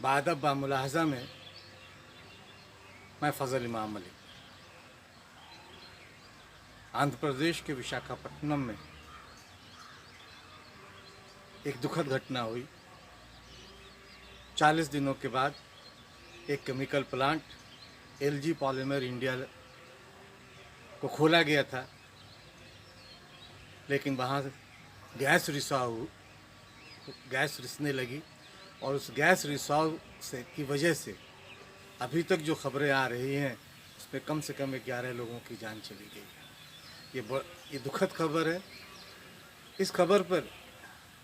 बादब बामुलाहज़ा में मैं फ़ज़ल इमाम मलिक। आंध्र प्रदेश के विशाखापट्टनम में एक दुखद घटना हुई। 40 दिनों के बाद एक chemical plant LG polymer India को खोला गया था, लेकिन वहाँ गैस रिसने लगी और उस गैस रिसाव से की वजह से अभी तक जो खबरें आ रही हैं उसमें कम से कम 11 लोगों की जान चली गई है। ये दुखद खबर है। इस खबर पर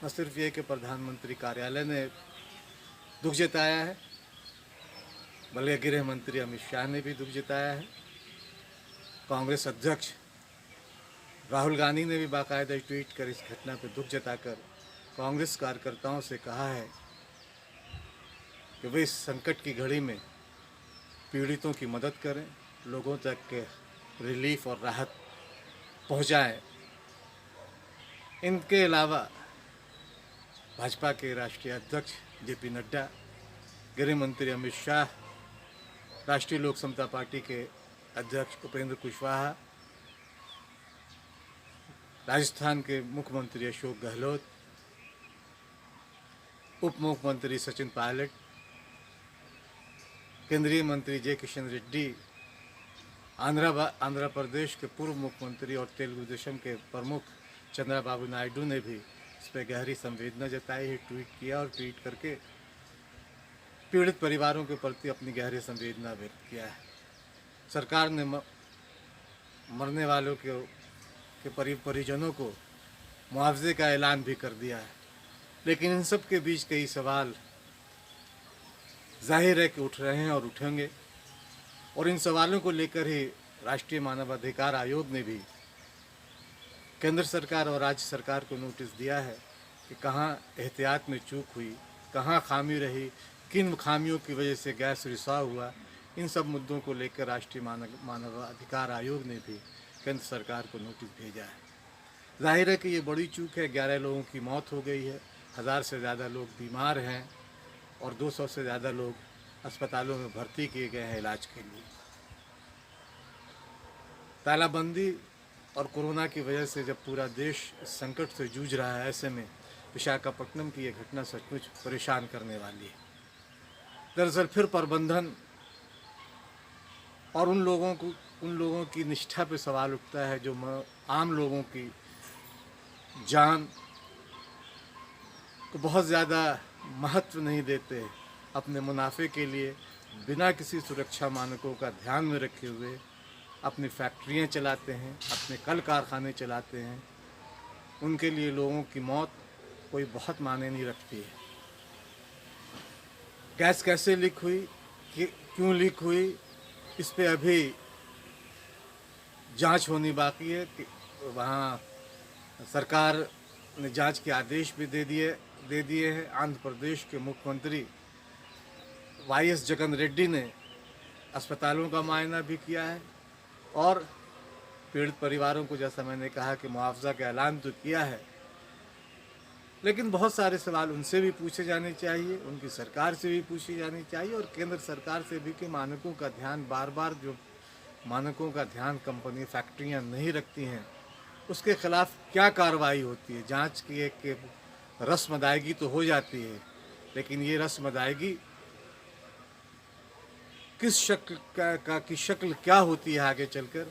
न सिर्फ ये कि प्रधानमंत्री कार्यालय ने दुख जताया है, बल्कि गृह मंत्री अमित शाह ने भी दुख जताया है। कांग्रेस अध्यक्ष राहुल गांधी ने भी बाकायदा ट्वीट कर इस घटना पर दुख जताकर कांग्रेस कार्यकर्ताओं से कहा है कि वे इस संकट की घड़ी में पीड़ितों की मदद करें, लोगों तक के रिलीफ और राहत पहुंचाएं। इनके अलावा भाजपा के राष्ट्रीय अध्यक्ष जेपी नड्डा, गृह मंत्री अमित शाह, राष्ट्रीय लोक समता पार्टी के अध्यक्ष उपेंद्र कुशवाहा, राजस्थान के मुख्यमंत्री अशोक गहलोत, उप मुख्यमंत्री सचिन पायलट, केंद्रीय मंत्री जे किशन रेड्डी, आंध्र प्रदेश के पूर्व मुख्यमंत्री और तेलुगु देशम के प्रमुख चंद्रबाबू नायडू ने भी इस पर गहरी संवेदना जताई है, ट्वीट किया और ट्वीट करके पीड़ित परिवारों के प्रति अपनी गहरी संवेदना व्यक्त किया है। सरकार ने मरने वालों के परिजनों को मुआवजे का ऐलान भी कर दिया है, लेकिन इन सब के बीच कई सवाल जाहिर है कि उठ रहे हैं और उठेंगे, और इन सवालों को लेकर ही राष्ट्रीय मानवाधिकार आयोग ने भी केंद्र सरकार और राज्य सरकार को नोटिस दिया है कि कहाँ एहतियात में चूक हुई, कहाँ खामी रही, किन खामियों की वजह से गैस रिसाव हुआ। इन सब मुद्दों को लेकर राष्ट्रीय मानवाधिकार आयोग ने भी केंद्र सरकार को नोटिस भेजा है। जाहिर है कि ये बड़ी चूक है। 11 लोगों की मौत हो गई है, 1000 से ज़्यादा लोग बीमार हैं और 200 से ज़्यादा लोग अस्पतालों में भर्ती किए गए हैं इलाज के लिए। तालाबंदी और कोरोना की वजह से जब पूरा देश इस संकट से जूझ रहा है, ऐसे में विशाखापट्टनम की ये घटना सचमुच परेशान करने वाली है। दरअसल फिर प्रबंधन और उन लोगों की निष्ठा पे सवाल उठता है जो आम लोगों की जान को बहुत ज़्यादा महत्व नहीं देते, अपने मुनाफे के लिए बिना किसी सुरक्षा मानकों का ध्यान में रखे हुए अपनी फैक्ट्रियां चलाते हैं, अपने कल कारखाने चलाते हैं। उनके लिए लोगों की मौत कोई बहुत मायने नहीं रखती है। गैस कैसे लीक हुई, क्यों लीक हुई, इस पे अभी जांच होनी बाकी है। कि वहाँ सरकार ने जांच के आदेश भी दे दिए हैं। आंध्र प्रदेश के मुख्यमंत्री वाईएस जगन रेड्डी ने अस्पतालों का मुआयना भी किया है और पीड़ित परिवारों को, जैसा मैंने कहा, कि मुआवजा का ऐलान तो किया है, लेकिन बहुत सारे सवाल उनसे भी पूछे जाने चाहिए, उनकी सरकार से भी पूछी जानी चाहिए और केंद्र सरकार से भी कि मानकों का ध्यान जो मानकों का ध्यान कंपनी फैक्ट्रियां नहीं रखती हैं, उसके खिलाफ क्या कार्रवाई होती है। जांच की एक रस्म अदायगी तो हो जाती है, लेकिन ये रस्म अदायगी किस शक्ल की शक्ल क्या होती है आगे चलकर,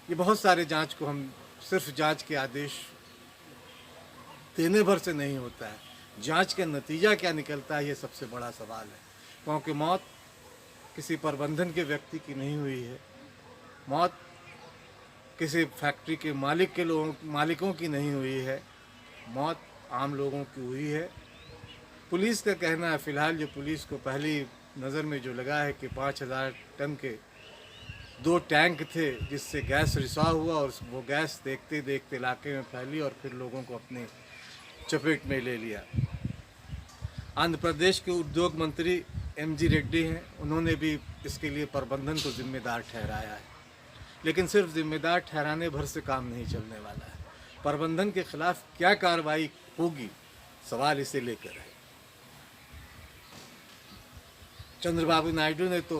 ये बहुत सारे जांच को हम सिर्फ जांच के आदेश देने भर से नहीं होता है। जांच का नतीजा क्या निकलता है, ये सबसे बड़ा सवाल है। क्योंकि मौत किसी प्रबंधन के व्यक्ति की नहीं हुई है, मौत किसी फैक्ट्री के मालिकों की नहीं हुई है, मौत आम लोगों की हुई है। पुलिस का कहना है, फ़िलहाल जो पुलिस को पहली नज़र में जो लगा है कि 5000 टन के 2 टैंक थे जिससे गैस रिसाव हुआ और वो गैस देखते देखते इलाके में फैली और फिर लोगों को अपने चपेट में ले लिया। आंध्र प्रदेश के उद्योग मंत्री एमजी रेड्डी हैं, उन्होंने भी इसके लिए प्रबंधन को जिम्मेदार ठहराया है, लेकिन सिर्फ जिम्मेदार ठहराने भर से काम नहीं चलने वाला है। प्रबंधन के खिलाफ क्या कार्रवाई होगी, सवाल इसे लेकर है। चंद्रबाबू नायडू ने तो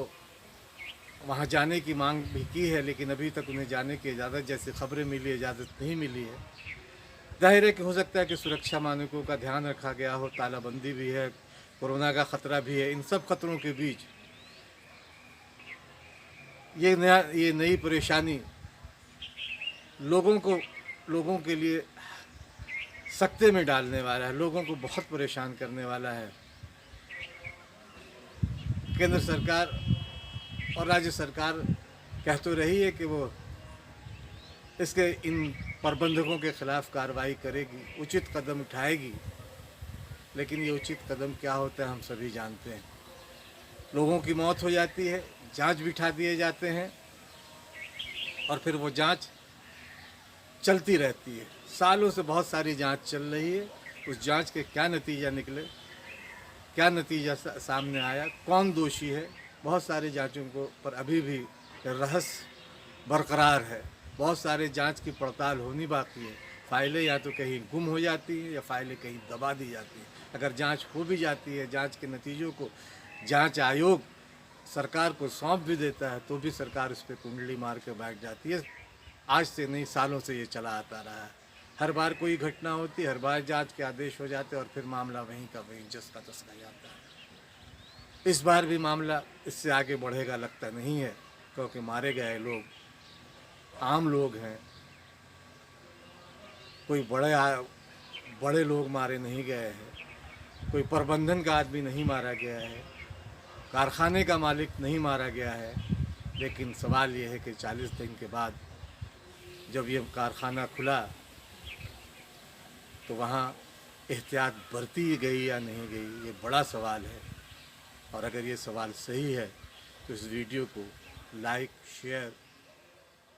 वहाँ जाने की मांग भी की है, लेकिन अभी तक उन्हें जाने की इजाज़त, जैसे खबरें मिली, इजाज़त नहीं मिली है। जाहिर है कि हो सकता है कि सुरक्षा मानकों का ध्यान रखा गया हो, तालाबंदी भी है, कोरोना का ख़तरा भी है। इन सब खतरों के बीच ये नई परेशानी लोगों के लिए सकते में डालने वाला है, लोगों को बहुत परेशान करने वाला है। केंद्र सरकार और राज्य सरकार कह तो रही है कि वो इसके इन प्रबंधकों के खिलाफ कार्रवाई करेगी, उचित कदम उठाएगी, लेकिन ये उचित कदम क्या होता है हम सभी जानते हैं। लोगों की मौत हो जाती है, जांच बिठा दिए जाते हैं और फिर वो जांच चलती रहती है। सालों से बहुत सारी जांच चल रही है, उस जांच के क्या नतीजा निकले, क्या नतीजा सामने आया, कौन दोषी है, बहुत सारी जांचों को पर अभी भी रहस्य बरकरार है। बहुत सारे जांच की पड़ताल होनी बाकी है। फाइलें या तो कहीं गुम हो जाती हैं या फाइलें कहीं दबा दी जाती हैं। अगर जांच हो भी जाती है, जांच के नतीजों को जांच आयोग सरकार को सौंप भी देता है, तो भी सरकार उस पर कुंडली मार के बैठ जाती है। आज से नहीं, सालों से ये चला आता रहा है। हर बार कोई घटना होती है, हर बार जांच के आदेश हो जाते हैं और फिर मामला वहीं का वहीं जस का तस रह जाता है। इस बार भी मामला इससे आगे बढ़ेगा लगता नहीं है, क्योंकि मारे गए लोग आम लोग हैं। कोई बड़े लोग मारे नहीं गए हैं, कोई प्रबंधन का आदमी नहीं मारा गया है, कारखाने का मालिक नहीं मारा गया है। लेकिन सवाल ये है कि 40 दिन के बाद जब ये कारखाना खुला तो वहाँ एहतियात बरती गई या नहीं गई, ये बड़ा सवाल है। और अगर ये सवाल सही है तो इस वीडियो को लाइक, शेयर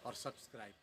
और सब्सक्राइब